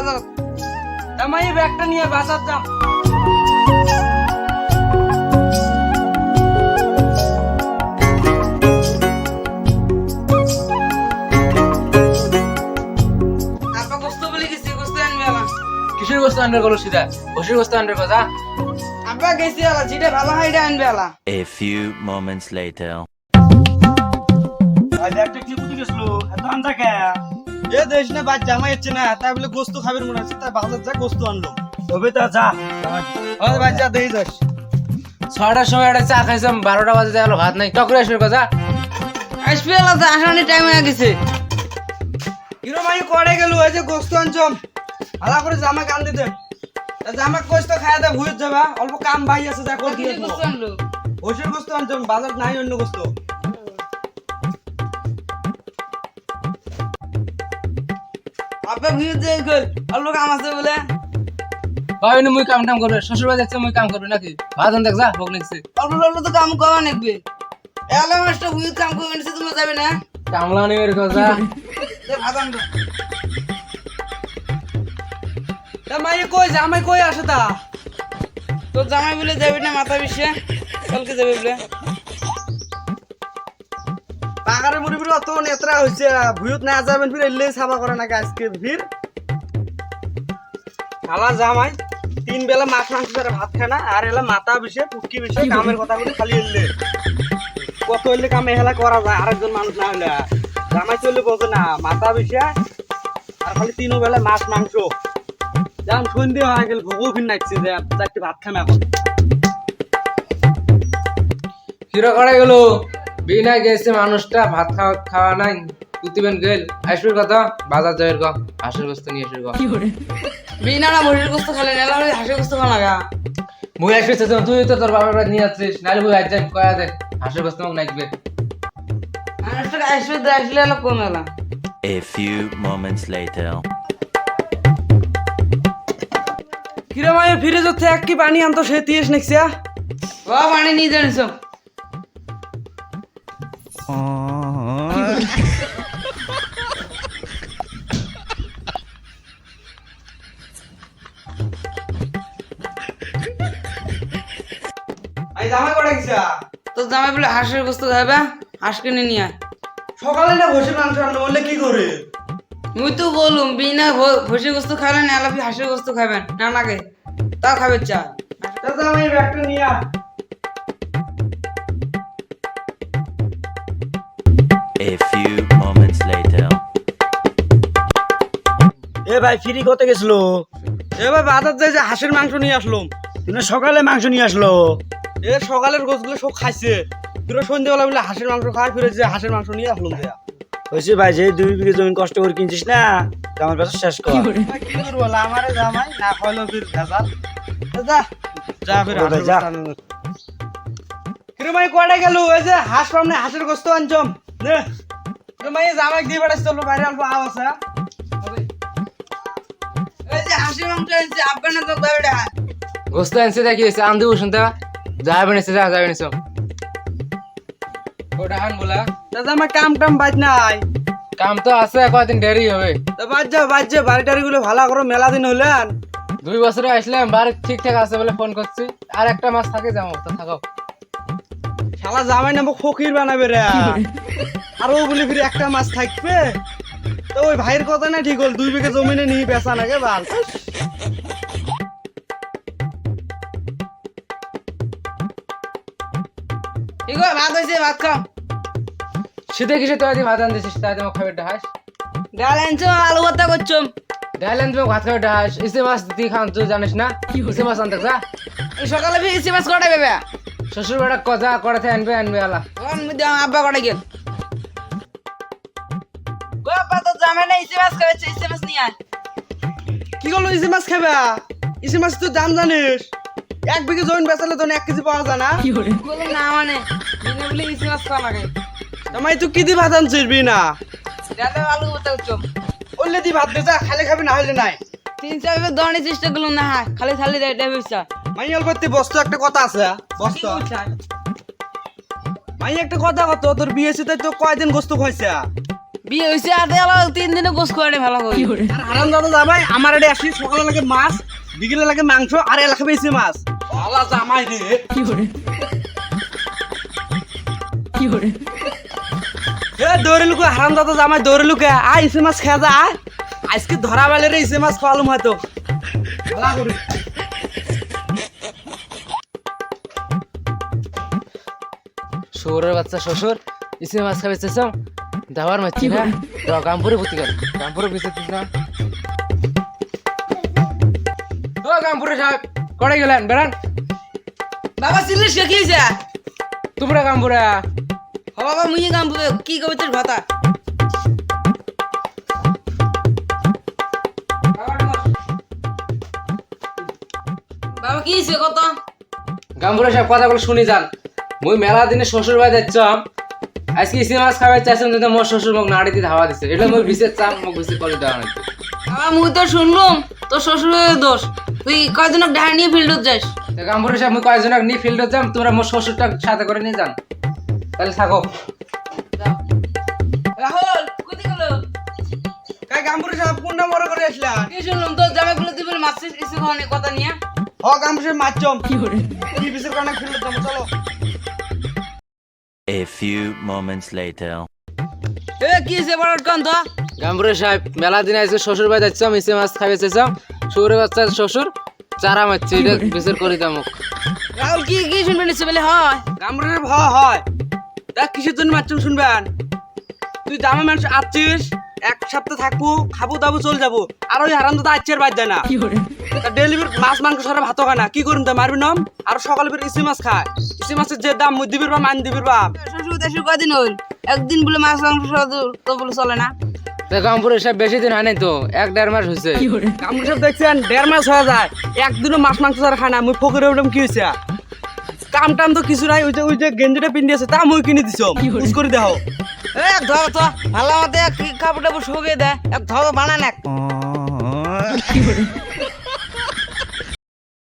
বাজার জামাই ব্যাগটা নিয়ে বাজার যাম আপা গোস্ত বলে গেছি গোস্ত আনবে না কিসের গোস্ত আনবে বলো সিধা বসির গোস্ত আনবে কথা আপা গেছি আলা যেটা ভালো হয় এটা আনবে আলা A few moments later. আজ একটা কি বুঝি গেছলো এত আনতা কে এ দেশ না বাদ জামাই হচ্ছে না তাই বলে গোস্ত খাবের মনে হচ্ছে তাই বাজার যা গোস্ত আনলো তবে তা যা ওই বাদ যা দেই যাস 6টার সময় একটা চা খাইছাম 12টা বাজে গেল ভাত নাই টকরে আসবে কথা আসবে আলা তো আসানি টাইম হয়ে গেছে হিরো মাই করে গেল ওই যে গোস্ত আনছম ভালো করে জামা কান দিতে জামা গোস্ত খায়া দে ভুইত যাবা অল্প কাম ভাই আছে যা করে দিয়ে গোস্ত আনলো ওষের গোস্ত আনছম বাজার নাই অন্য গোস্ত আপা ভিড় দিয়ে গেল অল্প কাম আছে বলে ভাই মুই কাম টাম করবে শ্বশুর বাড়ি যাচ্ছে মুই কাম করবে নাকি ভাত আন দেখ যা ভোগ লাগছে অল্প অল্প তো কাম করা নেবে এলা মাস্টার ভিড় কাম করবে না তুমি যাবে না কামলা নিবের কথা ভাত আনবে জামাই কই জামাই কই আসে তা তোর জামাই বলে যাবে না মাথা বিষে কালকে যাবে বলে পাগারে মুড়ি মুড়ি অত নেত্রা হইছে ভুয়ত না যাবেন ফির এলে সাবা করে না আজকে ভিড় খালা জামাই 3 বেলা মাছ মাংস ধরে ভাত খায় না আর এলা মাথা বিষে পুটকি বিষে কামের কথা বলে খালি এলে কত এলে কামে হেলা করা যায় আরেকজন মানুষ না হলে জামাই চলে বোঝে না মাথা বিষে আর খালি 3 বেলা মাছ মাংস যাম সন্ধে হয়ে গেল ভোগও ফির নাইছে যে চারটি ভাত খাম এখন হিরো করে গেল বিনা গেছে মানুষটা ভাত খাওয়া নাই কুতিবেন গেল আসবে কথা বাজার যাবের গো হাঁসের গোস্ত নিয়ে আসবে গো বিনা না মুড়ির গোস্ত খালে নেলা হাঁসের গোস্ত খাওয়া লাগা মুই আসবে তুই তো তোর বাবার বাড়ি নিয়ে যাচ্ছিস নাহলে মুই আজ যাই কয়া দে হাঁসের গোস্ত মোক নাইবে মানুষটা আসবে আসলে এলা কম এলা A few moments later. কিরে মাই ফিরে যাচ্ছে এক কি পানি আনতো সে তিয়েস নেক্সিয়া ও পানি নিয়ে জানিস আই জামাই করে গেছা তোর জামাই বলে হাঁসের গোস্ত খাবে হাঁস কিনে নিয়ে আয় সকালে না বসে মাংস আনলো বললে কি করে মুই তো বলুম বিনা ভসি গোস্ত খাইলে না এলা হাঁসের গোস্ত খাবেন না নাগে তাও খাবে চা তা জামাই ব্যাগটা নিয়ে আয় A few moments later. এ ভাই ফ্রি করতে গেছিল এ ভাই বাজার যাই যে হাঁসের মাংস নিয়ে আসলাম তুমি সকালে মাংস নিয়ে আসলো এ সকালের গোছগুলো সব খাইছে তুই সন্ধ্যেবেলা বলে হাঁসের মাংস খাওয়ার ফিরে যে হাঁসের মাংস নিয়ে আসলাম হয়েছে ভাই যে 2 বিঘে জমি কষ্ট করে কিনছিস না আমার কাছে শেষ কর কি করবো আমারে জামাই না খাইলো ফির ভেজাল যা যা ফির যা কিরে ভাই কয়টা গেল ওই যে হাঁস পামনে হাঁসের গোস্ত আনছম নে কিরে ভাই জামাই দিয়ে বেড়াস চলো বাইরে অল্প আও আছে এই যে হাঁসের মাংস এনেছে আব্বা না তো দাবেটা গোস্ত আনছে দেখি আন দেবো শুনতে যাবে নিছে যাবে নিছে ওটা আন বলা দাদা আমার কাম টাম বাজ নাই কাম তো আছে কয়দিন দেরি হবে তা বাজ যা বাড়ি টাড়ি গুলো ভালো করে মেলা দিন হলেন 2 বছরে আসলাম বাড়ি ঠিকঠাক আছে বলে ফোন করছি আর একটা মাস থাকে যাবো তো থাকো শালা জামাই নামক ফকির বানাবে রে আর ও বলি ফিরে একটা মাছ থাকবে তো ওই ভাইয়ের কথা না ঠিক হল 2 বিঘে জমিনে নিয়ে বেচা নাগে বাল ঠিক আছে ভাত হয়েছে ভাত খাও শীতে কিসে তুই ভাত আন দিছিস তাই তোমার খাবে ডাহাস ডাল আনছো আলু ভর্তা করছো ডাল আন তুমি ভাত খাবে ডাহাস ইসে মাছ তুই খান তুই জানিস না ইসে মাছ আনতে যা এই সকালে ইসি মাছ কটা বেবে শ্বশুর বেড়া কথা করাতে আনবে আলা তখন মুই দিলাম আব্বা কটা গেল গো আব্বা তো জামে না ইসি মাছ খাবে ইসি মাছ নিয়ে আয় কি করলো ইসি মাছ খাবে ইসি মাছ তো দাম জানিস 1 বিঘে জমি বেচালে তো 1 কেজি পাওয়া যায় না বলো না মানে দিনে বলে ইসি মাছ খাওয়া লাগে জামাই তুই কি দি ভাত আনছিস বিনা ডালে আলু ভর্তা করছো বললে দি ভাত দে যা খালি খাবি না হলে নাই 3-4 দড়ি চেষ্টা করলাম না খালি থালি দেয় এটা বেচা মাইয়াল করতে বস্তু একটা কথা আছে বস্তু মাই একটা কথা কত তোর বিয়ে সাথে তো কয়দিন গোস্ত খাইছে বিয়ে হয়েছে আর 3 দিনে গোস করে ভালো করে আর হারাম দাদা জামাই আমার এডে আসি সকালে লাগে মাছ বিকেলে লাগে মাংস আর এলাকা বেশি মাছ আলা জামাই রে এ দৌড়ে লুকে হারাম দাদা জামাই দৌড়ে লুকে আয় ইসে মাছ খেয়ে যা আয় আজকে ধরা বেলে রে ইসে মাছ খাওয়ালুম হয়তো ভালো করে শ্বশুরের বাচ্চা শ্বশুর ইসে মাছ খাবে চেয়েছ দাবার মারছি না তো গামপুরে ভর্তি কর গামপুরে বেঁচে না ও গামপুরে সাহেব করে গেলেন বেড়ান বাবা সিলিশ কে কিছে তোমরা গামপুরে বাবা মুই কাম কি কবে তোর ভাতা বাবা কি হইছে কত গামপুরে সাহেব কথাগুলো শুনি যান মুই মেলা দিনে শ্বশুর বাড়ি যাচ্ছাম আজকে ইসে মাছ খাবে চাইছেন কিন্তু মোর শ্বশুর মোক নাড়ি দিয়ে ধাওয়া দিছে এটা মুই বিশেষ চাম মোক বিশেষ করে দেওয়া নাই বাবা মুই তো শুনলাম তোর শ্বশুরের দোষ তুই কয়জনক ঢাকা নিয়ে ফিল্ডত যাস তো গামপুরে সাহেব মুই কয়েকজনক নিয়ে ফিল্ডে যাম তোমরা মোর শ্বশুরটা সাথে করে নিয়ে যান তাহলে থাকো রাহুল কোথায় গেল কাই গামপুরে সাহেব কোনটা মনে করে আসলা কি শুনলাম তোর জামাইগুলো তুই বলে মাছ কিছু খাওয়ানি কথা নিয়ে হ গামপুরে সাহেব মারছম কি বিশের কারণে ফিল্ডে যাবো চলো A few moments later. এ কি হইছে বড় কান তো গামপুরে সাহেব মেলা দিন আজকে শ্বশুর বাড়ি যাচ্ছাম ইসে মাছ খাবে চাইছাম শ্বশুরের বাচ্চা শ্বশুর চারা মারছে এটা বিশেষ করে দাম রাহুল কি কি শুনবে নিছে বলে হয় গামপুরে সাহেব হয় দেখ কিসের জন্য মারছম শুনবেন তুই জামা মানুষ আসছিস এক সপ্তাহ থাকবো খাবো দাবো চলে যাবো আর ওই হারাম দাদা আচ্ছের বাদ দেয় না ডেলিভারি মাছ মাংস সারা ভাতও খায় না কি করুন তা মারবি নাম আর সকালে ফের ইসি মাছ খায় ইসি মাছের যে দাম মুই দিবির বা মান দিবির বা শ্বশুর দেশে কয়দিন হইল একদিন বলে মাছ মাংস তো বলে চলে না গামপুরে সাহেব বেশি দিন হয় নাই তো 1-1.5 মাস হয়েছে গামপুরে সব দেখছেন 1.5 মাস হয়ে যায় একদিনও মাছ মাংস ছাড়া খায় না মুই ফকরে উঠলাম কি হয়েছে কাম টাম তো কিছু নাই ওই যে গেঞ্জিটা পিন্দি আছে তা মুই কিনে দিছ বুঝ করে দেও এ ধর তো ভালো মতে কাপড় টাপড় শুকিয়ে দে এক ধর বানান এক